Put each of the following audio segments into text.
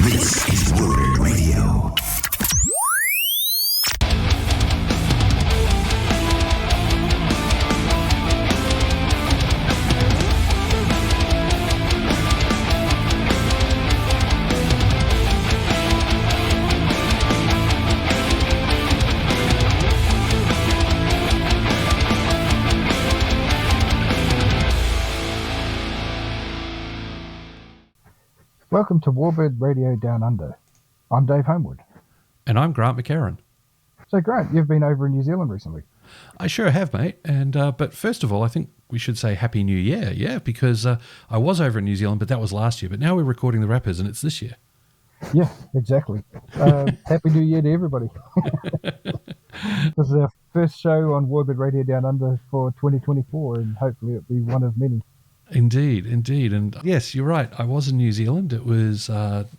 This is WARBIRD Radio. Welcome to WARBIRD Radio Down Under. I'm Dave Homewood. And I'm Grant McCarran. So Grant, you've been over in New Zealand recently. I sure have, mate. And but first of all, I think we should say Happy New Year, yeah, because I was over in New Zealand, but that was last year. But now we're recording the Rappers, and it's this year. Yeah, exactly. Happy New Year to everybody. This is our first show on WARBIRD Radio Down Under for 2024, and hopefully it'll be one of many. Indeed. And yes, you're right. I was in New Zealand. It was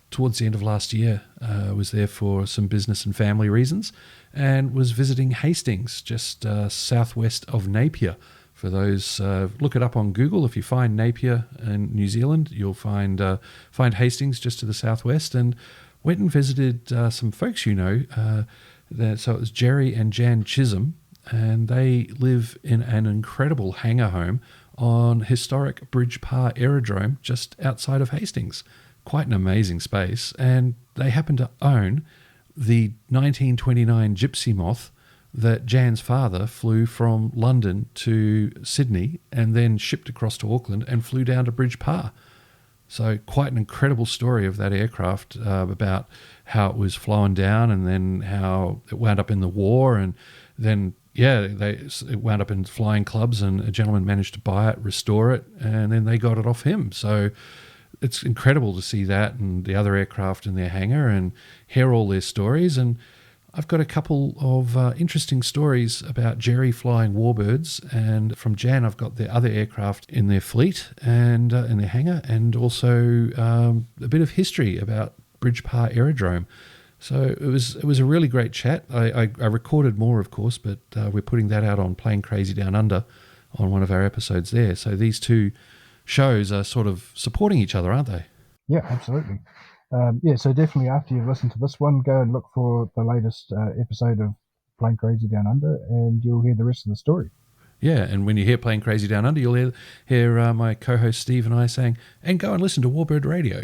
towards the end of last year. I was there for some business and family reasons and was visiting Hastings, just southwest of Napier. For those, look it up on Google. If you find Napier in New Zealand, you'll find Hastings just to the southwest, and went and visited some folks you know. So it was Jerry and Jan Chisum, and they live in an incredible hangar home on historic Bridge Parr aerodrome just outside of Hastings. Quite an amazing space. And they happen to own the 1929 Gypsy Moth that Jan's father flew from London to Sydney and then shipped across to Auckland and flew down to Bridge Parr. So quite an incredible story of that aircraft, about how it was flown down and then how it wound up in the war, and then it wound up in flying clubs, and a gentleman managed to buy it, restore it, and then they got it off him. So it's incredible to see that and the other aircraft in their hangar and hear all their stories. And I've got a couple of interesting stories about Jerry flying warbirds, and from Jan I've got the other aircraft in their fleet and in their hangar, and also a bit of history about Bridge Parr Aerodrome. So it was a really great chat. I recorded more, of course, but we're putting that out on Plane Crazy Down Under on one of our episodes there. So these two shows are sort of supporting each other, aren't they? Yeah, absolutely. So definitely after you've listened to this one, go and look for the latest episode of Plane Crazy Down Under, and you'll hear the rest of the story. Yeah, and when you hear Plane Crazy Down Under, you'll hear my co-host Steve and I saying, and go and listen to WARBIRD Radio.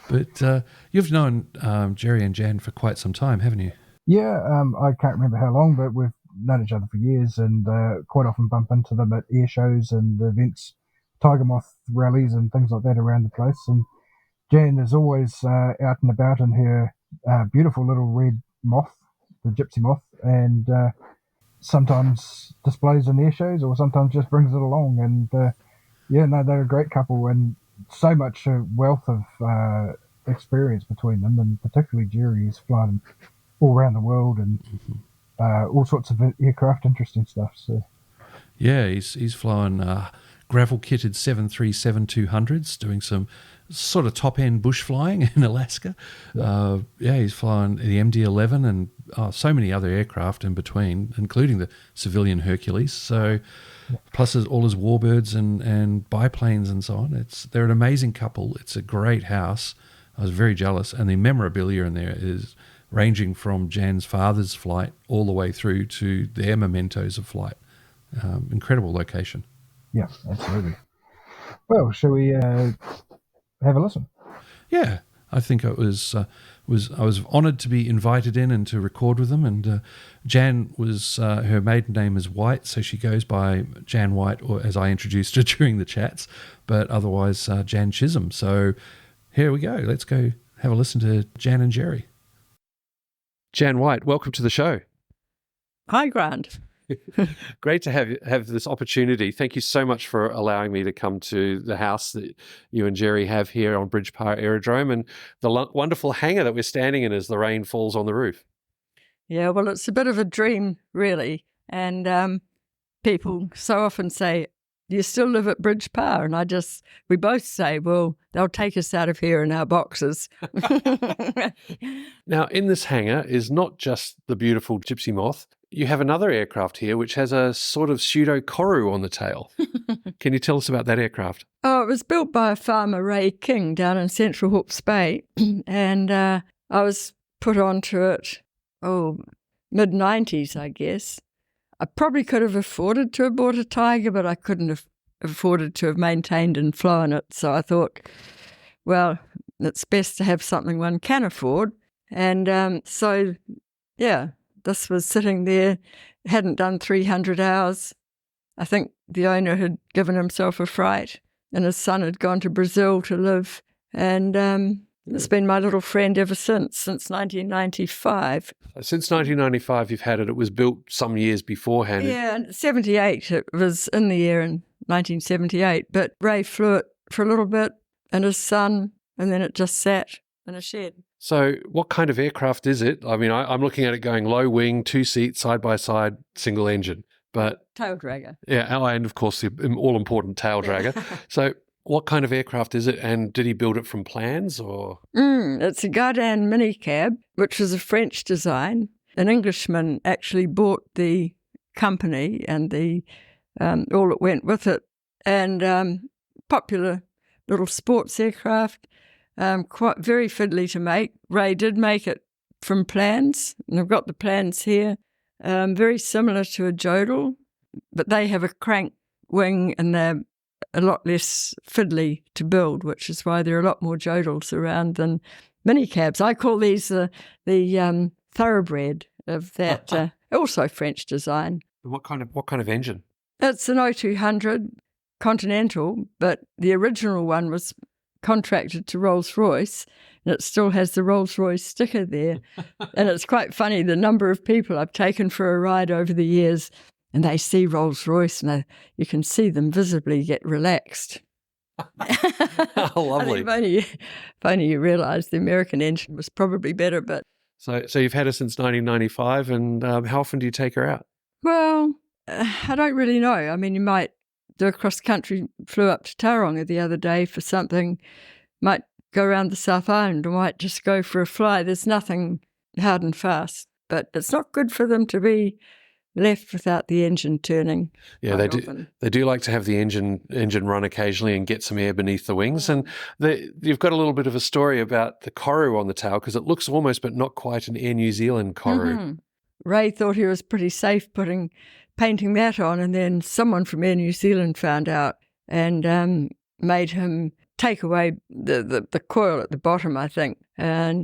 But you've known Jerry and Jan for quite some time, haven't you? Yeah, I can't remember how long, but we've known each other for years, and quite often bump into them at air shows and events, Tiger Moth rallies and things like that around the place. And Jan is always out and about in her beautiful little red moth, the Gypsy Moth, and sometimes displays in air shows or sometimes just brings it along. And they're a great couple, and so much wealth of experience between them, and particularly Jerry is flying all around the world and all sorts of aircraft, interesting stuff. So yeah, he's flying gravel kitted 737-200s, doing some sort of top end bush flying in Alaska. He's flying the MD-11 and so many other aircraft in between, including the civilian Hercules. So plus all his warbirds and biplanes and so on. They're an amazing couple. It's a great house. I was very jealous, and the memorabilia in there is ranging from Jan's father's flight all the way through to their mementos of flight. Incredible location. Yeah, absolutely. Well, shall we have a listen? Yeah, I think I was honoured to be invited in and to record with them. And Jan was her maiden name is White, so she goes by Jan White, or as I introduced her during the chats, but otherwise Jan Chisum. So here we go. Let's go have a listen to Jan and Jerry. Jan White, welcome to the show. Hi, Grant. Great to have this opportunity. Thank you so much for allowing me to come to the house that you and Jerry have here on Bridge Parr Aerodrome, and the wonderful hangar that we're standing in as the rain falls on the roof. Yeah, well, it's a bit of a dream, really. And people so often say, do you still live at Bridge Parr? And we both say, well, they'll take us out of here in our boxes. Now, in this hangar is not just the beautiful Gypsy Moth. you have another aircraft here which has a sort of pseudo Koru on the tail. Can you tell us about that aircraft? Oh, it was built by a farmer, Ray King, down in Central Hawke's Bay, and I was put onto it, mid-90s, I guess. I probably could have afforded to have bought a Tiger, but I couldn't have afforded to have maintained and flown it. So I thought, well, it's best to have something one can afford. And this was sitting there, hadn't done 300 hours. I think the owner had given himself a fright, and his son had gone to Brazil to live. And it's been my little friend ever since 1995. Since 1995 you've had it. It was built some years beforehand. Yeah, 78. It was in the air in 1978. But Ray flew it for a little bit, and his son, and then it just sat in a shed. So what kind of aircraft is it? I mean, I'm looking at it going low wing, 2 seat, side-by-side, single engine. But Tail dragger. Yeah, and of course the all-important tail dragger. So what kind of aircraft is it, and did he build it from plans or? It's a Gardan Minicab, which was a French design. An Englishman actually bought the company and the all that went with it, and popular little sports aircraft, quite very fiddly to make. Ray did make it from plans, and I've got the plans here. Very similar to a Jodel, but they have a crank wing and they're a lot less fiddly to build, which is why there are a lot more Jodels around than minicabs. I call these the thoroughbred of that, also French design. What kind of engine? It's an 0200 Continental, but the original one was contracted to Rolls-Royce, and it still has the Rolls-Royce sticker there. And it's quite funny, the number of people I've taken for a ride over the years, and they see Rolls-Royce, and you can see them visibly get relaxed. Oh, lovely. If only you realise the American engine was probably better. But So you've had her since 1995, and how often do you take her out? Well, I don't really know. I mean, you might do a cross-country, flew up to Tauranga the other day for something, might go around the South Island, or might just go for a fly. There's nothing hard and fast, but it's not good for them to be left without the engine turning. Yeah, they do. They do like to have the engine run occasionally and get some air beneath the wings. And you've got a little bit of a story about the Koru on the tail, because it looks almost but not quite an Air New Zealand Koru. Mm-hmm. Ray thought he was pretty safe painting that on, and then someone from Air New Zealand found out and made him take away the coil at the bottom, I think. And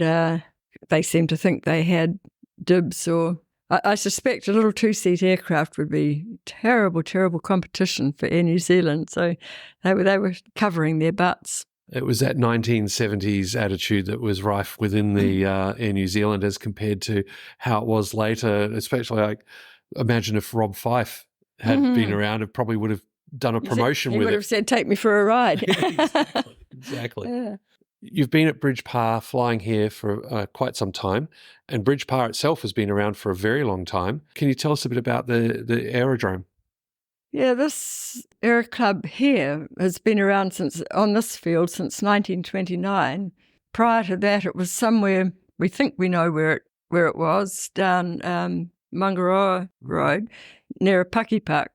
they seemed to think they had dibs, or I suspect a little 2-seat aircraft would be terrible, terrible competition for Air New Zealand. So they were covering their butts. It was that 1970s attitude that was rife within the Air New Zealand as compared to how it was later, especially like imagine if Rob Fyfe had been around, it probably would have done a promotion with it. He would have said, take me for a ride. Exactly. Yeah. You've been at Bridge Pa flying here for quite some time, and Bridge Pa itself has been around for a very long time. Can you tell us a bit about the aerodrome? Yeah, this Aero Club here has been around on this field since 1929. Prior to that, it was somewhere, we think we know where it was, down Mangaroa Road, near a Pakipak.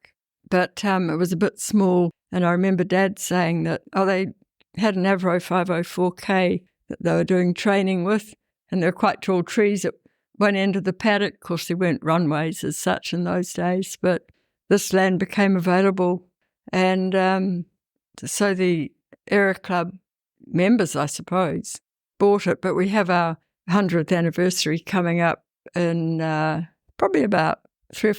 But it was a bit small, and I remember Dad saying that, they had an Avro 504K that they were doing training with, and there were quite tall trees at one end of the paddock. Of course, there weren't runways as such in those days, but this land became available, and so the Aero Club members, I suppose, bought it. But we have our 100th anniversary coming up in probably about 4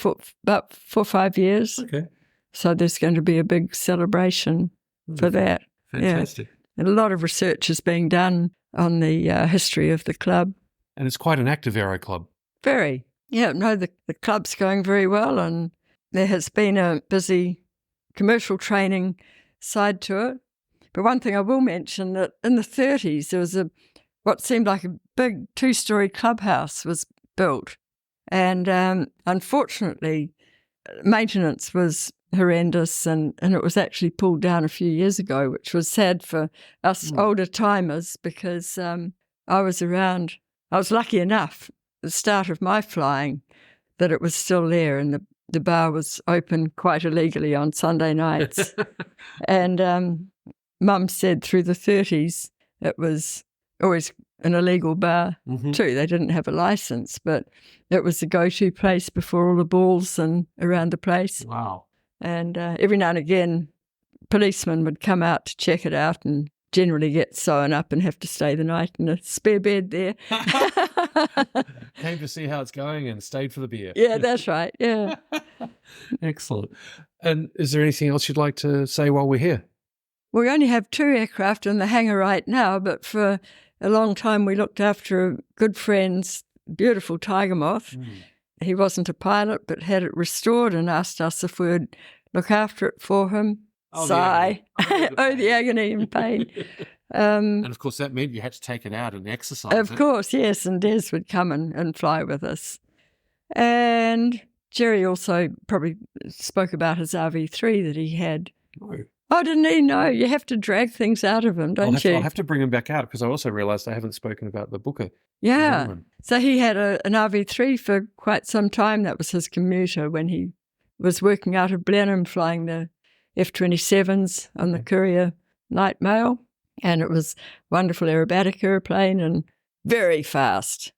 or 5 years. Okay. So there's going to be a big celebration for that. Fantastic. Yeah. And a lot of research is being done on the history of the club. And it's quite an active aero club. Very. Yeah, no, the club's going very well, and there has been a busy commercial training side to it. But one thing I will mention, that in the 30s, there was what seemed like a big 2-story clubhouse was built. And unfortunately, maintenance was horrendous, and it was actually pulled down a few years ago, which was sad for us older timers, because I was around. I was lucky enough at the start of my flying that it was still there, and the bar was open quite illegally on Sunday nights. And Mum said through the 30s it was always an illegal bar too. They didn't have a license, but it was the go-to place before all the balls and around the place. Wow. And every now and again, policemen would come out to check it out and generally get sewn up and have to stay the night in a spare bed there. Came to see how it's going and stayed for the beer. Yeah, that's right. Yeah. Excellent. And is there anything else you'd like to say while we're here? We only have 2 aircraft in the hangar right now, but for a long time we looked after a good friend's beautiful Tiger Moth. He wasn't a pilot, but had it restored and asked us if we would look after it for him. Oh, Sigh. The agony and pain. And of course, that meant you had to take it out and exercise Of course, yes, and Des would come and fly with us. And Jerry also probably spoke about his RV3 that he had. No. Oh, didn't he? No, you have to drag things out of him, don't you? I'll have to bring him back out because I also realised I haven't spoken about the Bucker. Yeah. Jungmann. So he had an RV3 for quite some time. That was his commuter when he was working out of Blenheim, flying the F-27s on the Courier Night Mail. And it was a wonderful aerobatic airplane and very fast.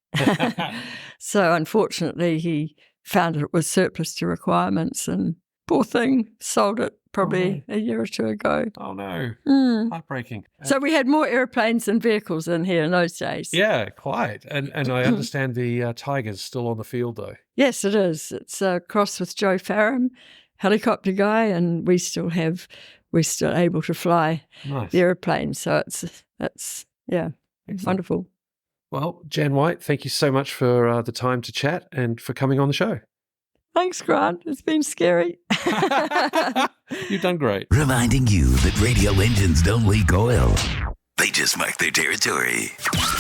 So unfortunately, he found it was surplus to requirements, and poor thing, sold it probably a year or 2 ago. Oh, no. Heartbreaking. So we had more airplanes than vehicles in here in those days. Yeah, quite. And I understand the Tiger's still on the field, though. Yes, it is. It's a cross with Joe Farram, helicopter guy, and we're still able to fly the airplane. So it's Excellent. wonderful. Well, Jan White, thank you so much for the time to chat and for coming on the show. Thanks, Grant. It's been scary. You've done great. Reminding you that radio engines don't leak oil. They just mark their territory.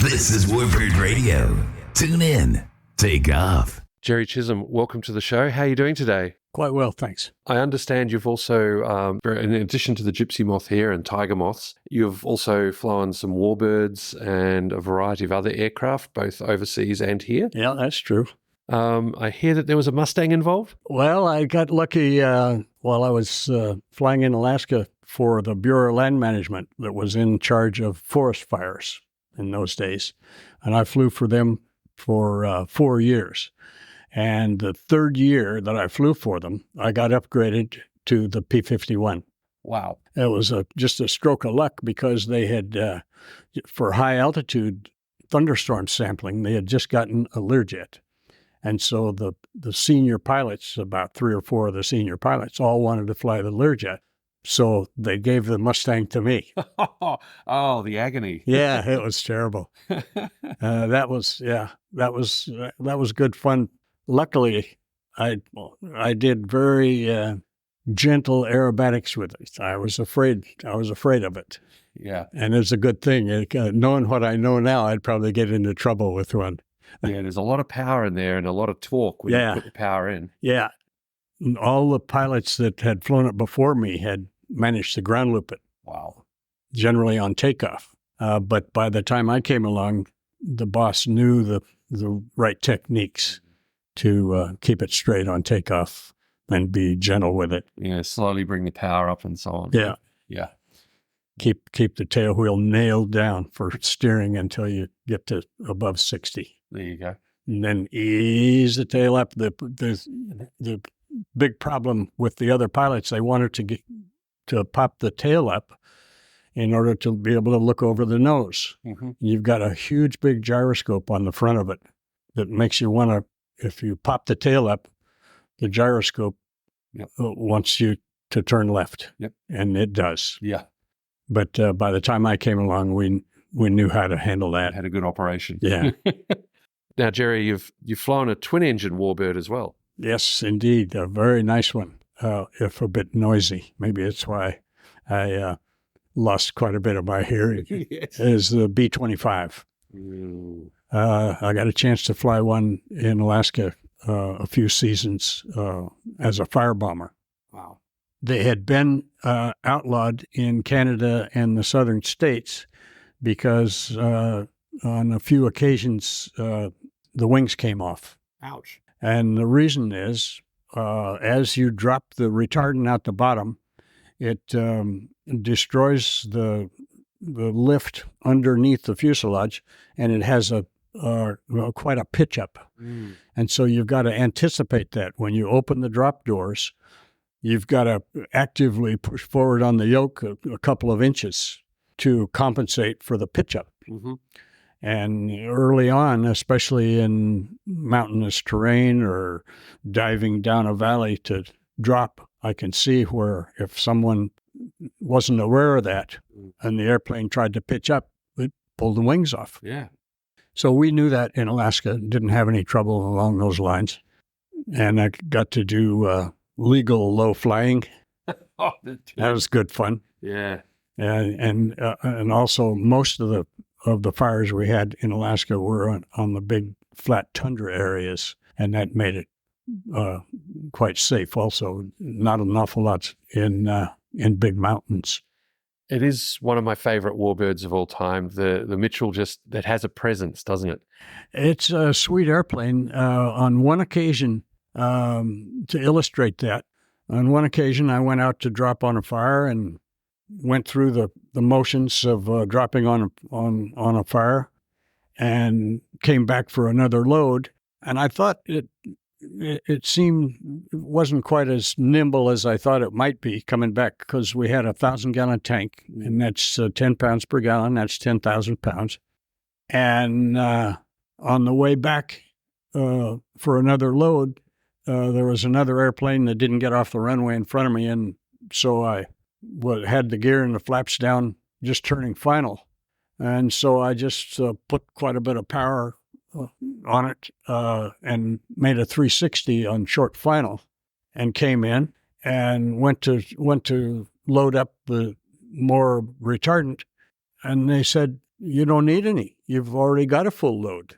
This is WARBIRD Radio. Tune in. Take off. Jerry Chisum, welcome to the show. How are you doing today? Quite well, thanks. I understand you've also, in addition to the Gypsy Moth here and Tiger Moths, you've also flown some Warbirds and a variety of other aircraft, both overseas and here. Yeah, that's true. I hear that there was a Mustang involved? Well, I got lucky while I was flying in Alaska for the Bureau of Land Management that was in charge of forest fires in those days. And I flew for them for 4 years. And the 3rd year that I flew for them, I got upgraded to the P-51. Wow. It was just a stroke of luck because they had, for high altitude thunderstorm sampling, they had just gotten a Learjet. And so the senior pilots, about 3 or 4 of the senior pilots, all wanted to fly the Learjet. So they gave the Mustang to me. Oh, the agony. Yeah, it was terrible. That was good fun. Luckily, I did very gentle aerobatics with it. I was afraid of it. Yeah. And it's a good thing. Knowing what I know now, I'd probably get into trouble with one. Yeah, there's a lot of power in there and a lot of torque when you put the power in. Yeah. And all the pilots that had flown it before me had managed to ground loop it. Wow. Generally on takeoff. But by the time I came along, the boss knew the right techniques to keep it straight on takeoff and be gentle with it. Yeah, slowly bring the power up and so on. Yeah. Yeah. Keep the tail wheel nailed down for steering until you get to above 60. There you go. And then ease the tail up. The big problem with the other pilots, they wanted to pop the tail up in order to be able to look over the nose. Mm-hmm. You've got a huge big gyroscope on the front of it that makes you want to, if you pop the tail up, the gyroscope wants you to turn left. Yep. And it does. Yeah. But by the time I came along, we knew how to handle that. Had a good operation. Yeah. Now, Jerry, you've flown a twin-engine Warbird as well. Yes, indeed. A very nice one, if a bit noisy. Maybe that's why I lost quite a bit of my hearing. Yes. Is the B-25. I got a chance to fly one in Alaska a few seasons as a firebomber. Wow. They had been outlawed in Canada and the southern states because on a few occasions the wings came off. Ouch. And the reason is, as you drop the retardant out the bottom, it destroys the lift underneath the fuselage, and it has quite a pitch up. And so you've got to anticipate that. When you open the drop doors, you've got to actively push forward on the yoke a couple of inches to compensate for the pitch up. And early on, especially in mountainous terrain or diving down a valley to drop, I can see where if someone wasn't aware of that and the airplane tried to pitch up, it pulled the wings off. Yeah. So we knew that in Alaska, didn't have any trouble along those lines. And I got to do legal low flying. Oh, that was good fun. Yeah. And also most of the fires we had in Alaska were on the big flat tundra areas, and that made it quite safe. Also, not an awful lot in big mountains. It is one of my favorite warbirds of all time. The Mitchell that has a presence, doesn't it? It's a sweet airplane. On one occasion, to illustrate that, on one occasion I went out to drop on a fire and went through the motions of dropping on a fire, and came back for another load. And I thought it wasn't quite as nimble as I thought it might be coming back, because we had a 1,000-gallon tank, and that's 10 pounds per gallon. That's 10,000 pounds. And on the way back for another load, there was another airplane that didn't get off the runway in front of me, and so I had the gear and the flaps down, just turning final. And so I just put quite a bit of power on it and made a 360 on short final, and came in and went to load up the more retardant, and they said, "You don't need any. You've already got a full load."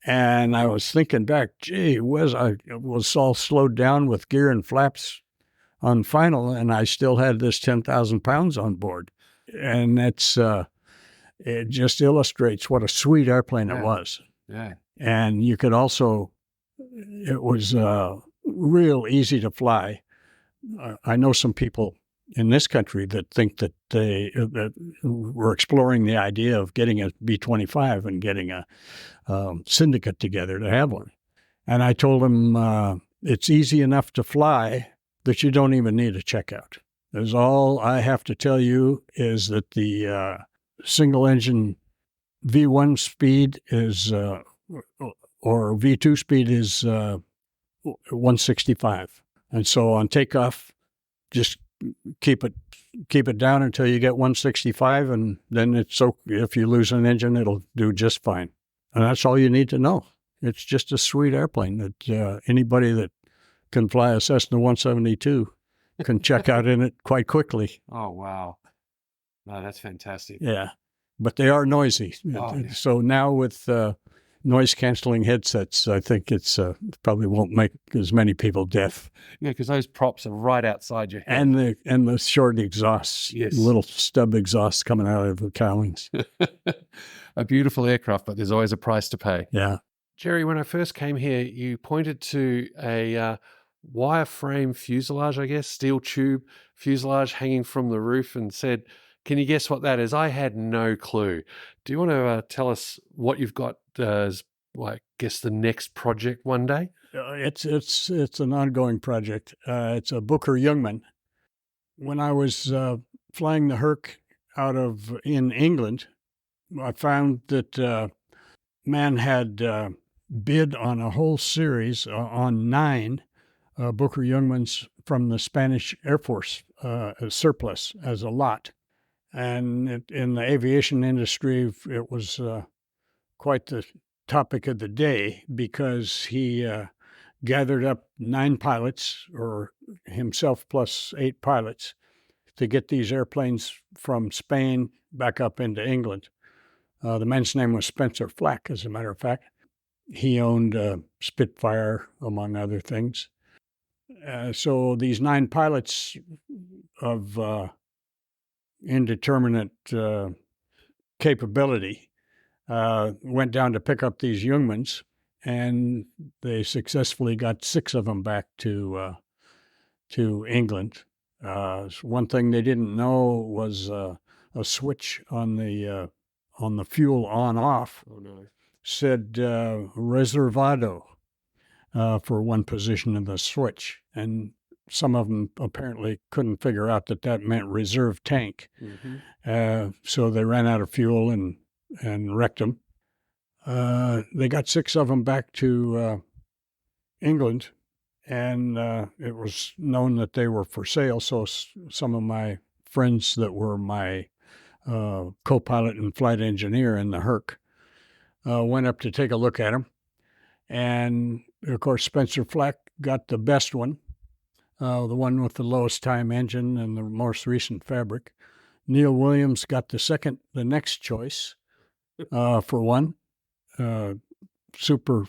And I was thinking back, gee whiz, I was all slowed down with gear and flaps on final, and I still had this 10,000 pounds on board. And that's it just illustrates what a sweet airplane it was. Yeah. And you could also, it was real easy to fly. I know some people in this country that think that that were exploring the idea of getting a B-25 and getting a syndicate together to have one. And I told them it's easy enough to fly that you don't even need a checkout. There's all I have to tell you is that the single engine V1 speed is, or V2 speed is 165. And so on takeoff, just keep it down until you get 165, and then it's so if you lose an engine, it'll do just fine. And that's all you need to know. It's just a sweet airplane that anybody that can fly a Cessna 172 can check out in it quite quickly. Oh, wow. No, that's fantastic. Yeah, but they are noisy. Oh, yeah. So now with noise-canceling headsets, I think it's probably won't make as many people deaf. Yeah, because those props are right outside your head. And the short exhausts, yes. Little stub exhausts coming out of the cowlings. A beautiful aircraft, but there's always a price to pay. Yeah. Jerry, when I first came here, you pointed to a wireframe fuselage, I guess, steel tube fuselage hanging from the roof, and said, "Can you guess what that is?" I had no clue. Do you want to tell us what you've got as, I guess, the next project one day? It's an ongoing project. It's a Bucker Jungmann. When I was flying the Herc in England, I found that man had bid on a whole series on 9 Bucker Jungmanns from the Spanish Air Force surplus as a lot. And in the aviation industry, it was quite the topic of the day, because he gathered up 9 pilots, or himself plus 8 pilots, to get these airplanes from Spain back up into England. The man's name was Spencer Flack, as a matter of fact. He owned Spitfire, among other things. So these 9 pilots of indeterminate capability went down to pick up these Jungmanns, and they successfully got 6 of them back to England. One thing they didn't know was a switch on the fuel on-off said reservado for one position of the switch, and some of them apparently couldn't figure out that meant reserve tank. So they ran out of fuel and wrecked them. They got 6 of them back to England, and it was known that they were for sale. So some of my friends that were my co-pilot and flight engineer in the Herc went up to take a look at them. And, of course, Spencer Flack got the best one, the one with the lowest time engine and the most recent fabric. Neil Williams got the next choice for one. Super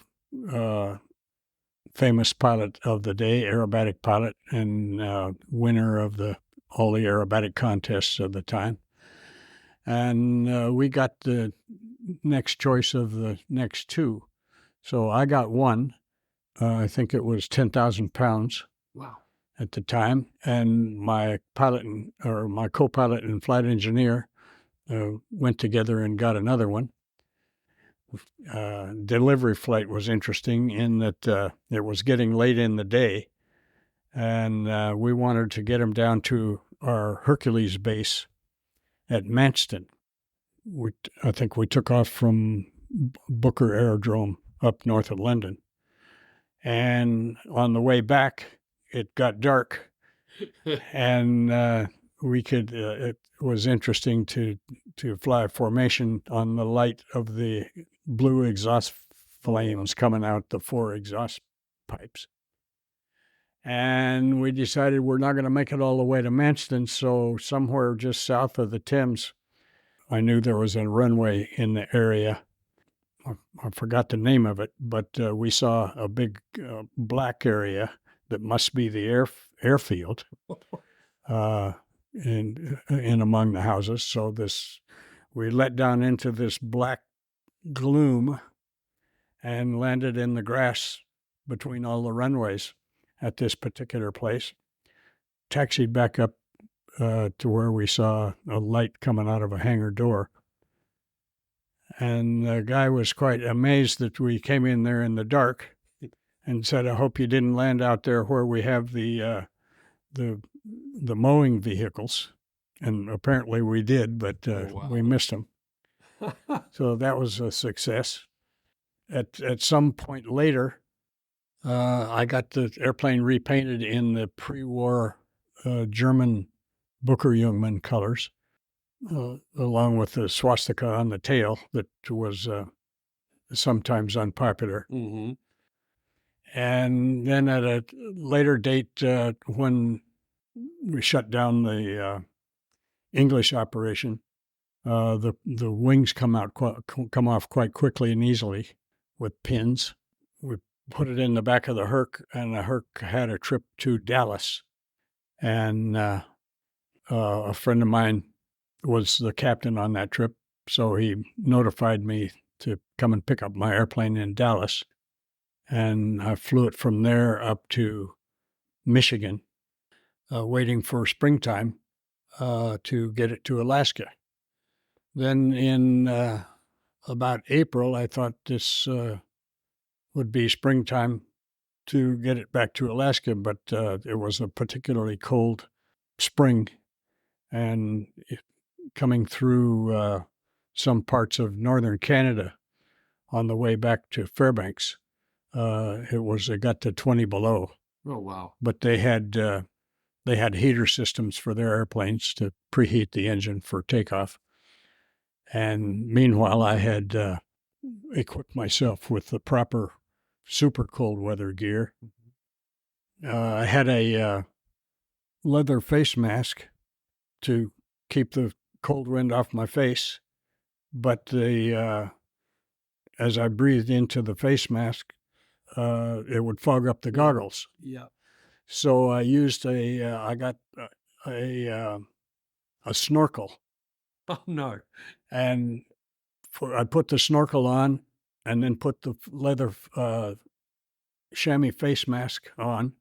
famous pilot of the day, aerobatic pilot, and winner of all the aerobatic contests of the time. And we got the next choice of the next 2. So I got one. I think it was 10,000 pounds. Wow. At the time, and my co-pilot and flight engineer went together and got another one. Delivery flight was interesting in that it was getting late in the day, and we wanted to get them down to our Hercules base at Manston. I think we took off from Bucker Aerodrome up north of London, and on the way back, it got dark, and it was interesting to fly formation on the light of the blue exhaust flames coming out the 4 exhaust pipes. And we decided we're not going to make it all the way to Manston, so somewhere just south of the Thames, I knew there was a runway in the area. I forgot the name of it, but we saw a big black area that must be the airfield in among the houses. So we let down into this black gloom and landed in the grass between all the runways at this particular place. Taxied back up to where we saw a light coming out of a hangar door. And the guy was quite amazed that we came in there in the dark, and said, "I hope you didn't land out there where we have the mowing vehicles." And apparently we did, but we missed them. So that was a success. At some point later, I got the airplane repainted in the pre-war German Bucker Jungmann colors, along with the swastika on the tail that was sometimes unpopular. Mm-hmm. And then at a later date, when we shut down the English operation, the wings come off quite quickly and easily with pins. We put it in the back of the Herc, and the Herc had a trip to Dallas. And a friend of mine was the captain on that trip, so he notified me to come and pick up my airplane in Dallas. And I flew it from there up to Michigan, waiting for springtime to get it to Alaska. Then in about April, I thought this would be springtime to get it back to Alaska, but it was a particularly cold spring, and coming through some parts of northern Canada on the way back to Fairbanks, it got to 20 below. Oh, wow. But they had heater systems for their airplanes to preheat the engine for takeoff. And meanwhile, I had equipped myself with the proper super cold weather gear. I had a leather face mask to keep the cold wind off my face, but as I breathed into the face mask, it would fog up the goggles. Yeah. So I used I got a snorkel. Oh, no. And I put the snorkel on, and then put the leather chamois face mask on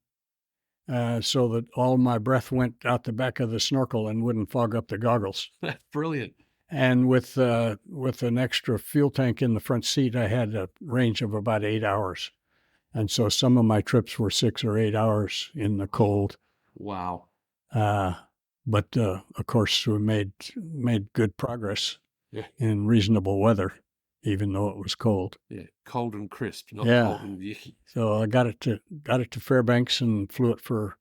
so that all my breath went out the back of the snorkel and wouldn't fog up the goggles. Brilliant. And with an extra fuel tank in the front seat, I had a range of about 8 hours. And so some of my trips were 6 or 8 hours in the cold. Wow. But of course, we made good progress Yeah. in reasonable weather, even though it was cold. Yeah, cold and crisp, not Yeah. cold and yucky. So I got it to Fairbanks and flew it for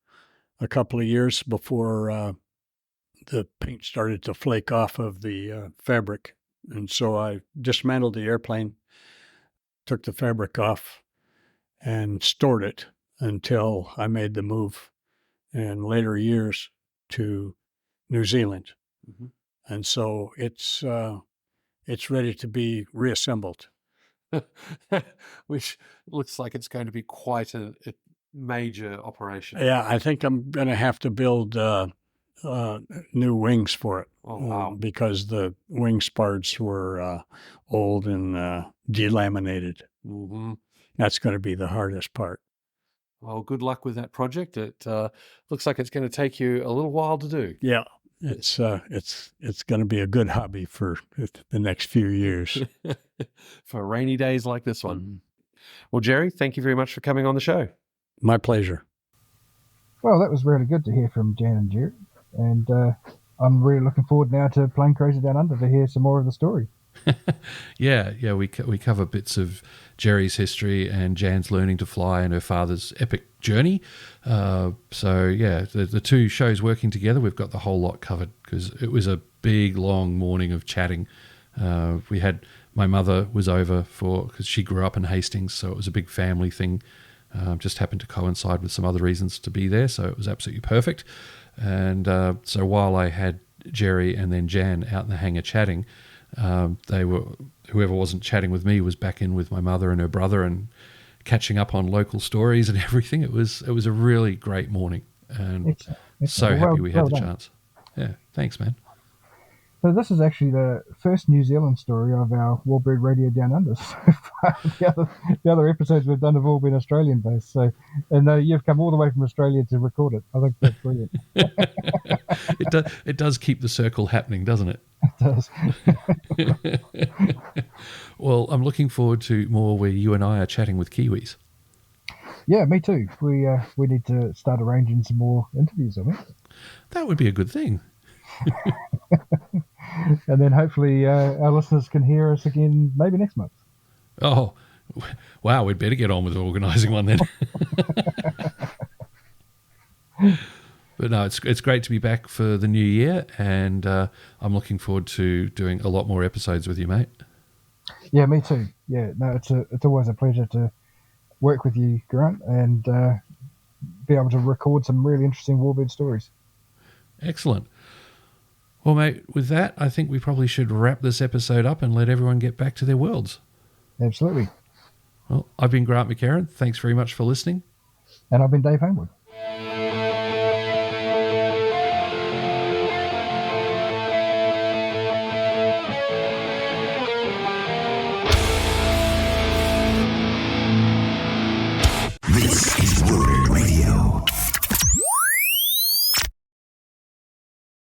a couple of years before the paint started to flake off of the fabric. And so I dismantled the airplane, took the fabric off, and stored it until I made the move in later years to New Zealand. Mm-hmm. And so it's ready to be reassembled. Which looks like it's going to be quite a major operation. Yeah, I think I'm going to have to build new wings for it. Oh, wow. Because the wing spards were old and delaminated. Mm-hmm. That's going to be the hardest part. Well, good luck with that project. It looks like it's going to take you a little while to do. Yeah, it's going to be a good hobby for the next few years. For rainy days like this one. Mm-hmm. Well, Jerry, thank you very much for coming on the show. My pleasure. Well, that was really good to hear from Jan and Jerry. And I'm really looking forward now to Plane Crazy Down Under to hear some more of the story. Yeah, we cover bits of Jerry's history and Jan's learning to fly and her father's epic journey. So yeah, the two shows working together, we've got the whole lot covered because it was a big, long morning of chatting. We had my mother was over because she grew up in Hastings, so it was a big family thing. Just happened to coincide with some other reasons to be there, so it was absolutely perfect. And so while I had Jerry and then Jan out in the hangar chatting, whoever wasn't chatting with me was back in with my mother and her brother and catching up on local stories and everything. It was a really great morning, and so happy we had the chance. Yeah, thanks, man. So this is actually the first New Zealand story of our WARBIRD Radio Down Under so far. The other episodes we've done have all been Australian based. So, and you've come all the way from Australia to record it. I think that's brilliant. It does keep the circle happening, doesn't it? It does. Well, I'm looking forward to more where you and I are chatting with Kiwis. Yeah, me too. We need to start arranging some more interviews, I think. That would be a good thing. And then hopefully our listeners can hear us again maybe next month. Oh, wow, we'd better get on with organising one then. But no, it's great to be back for the new year, and I'm looking forward to doing a lot more episodes with you, mate. Yeah, me too. Yeah, no, it's always a pleasure to work with you, Grant, and be able to record some really interesting warbird stories. Excellent. Well, mate, with that, I think we probably should wrap this episode up and let everyone get back to their worlds. Absolutely. Well, I've been Grant McCarran. Thanks very much for listening. And I've been Dave Homewood.